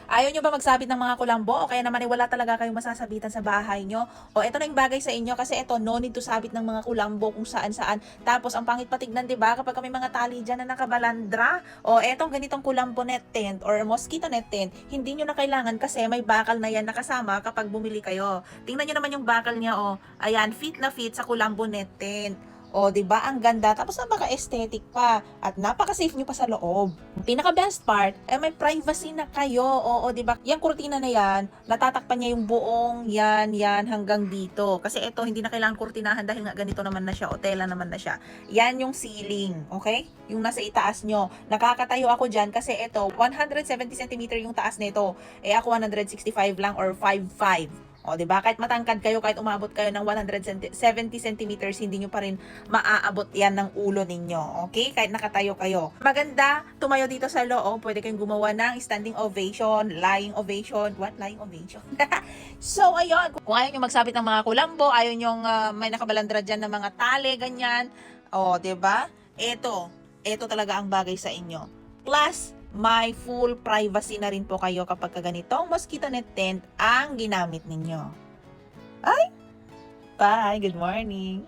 Ayaw nyo ba magsabit ng mga kulambo o kaya naman wala talaga kayong masasabitan sa bahay nyo? O eto na yung bagay sa inyo kasi eto no need to sabit ng mga kulambo kung saan-saan. Tapos ang pangit patignan 'di ba kapag may mga tali diyan na nakabalandra. O etong ganitong kulambo net tent or mosquito net tent, hindi nyo na kailangan kasi may bakal na yan nakasama kapag bumili kayo. Tingnan nyo naman yung bakal niya ayan, fit na fit sa kulambo net tent. O, 'di ba? Ang ganda. Tapos napaka-aesthetic pa at napaka-safe niyo pa sa loob. Ang pinaka best part, may privacy na kayo. Oo, 'di ba? Yung kurtina na 'yan, natatakpan niya yung buong 'yan hanggang dito. Kasi ito hindi na kailangan kurtinahan dahil nga ganito naman na siya o tela naman na siya. 'Yan yung ceiling, okay? Yung nasa itaas nyo. Nakakatayo ako diyan kasi ito 170 cm yung taas nito. Ako 165 lang or 5'5". O, 'di ba? Kahit matangkad kayo, kahit umabot kayo ng 170 centimeters, hindi nyo pa rin maaabot 'yan ng ulo ninyo. Okay? Kahit nakatayo kayo. Maganda tumayo dito sa loob. Pwede kayong gumawa ng standing ovation, lying ovation. What? Lying ovation? So, ayun. Kung ayaw nyo magsabit ng mga kulambo, ayaw nyo may nakabalandra dyan ng mga tali, ganyan. O, 'di ba? Ito talaga ang bagay sa inyo. Plus, may full privacy na rin po kayo kapag ganitong mosquito net tent ang ginamit ninyo. Ay, bye! Good morning!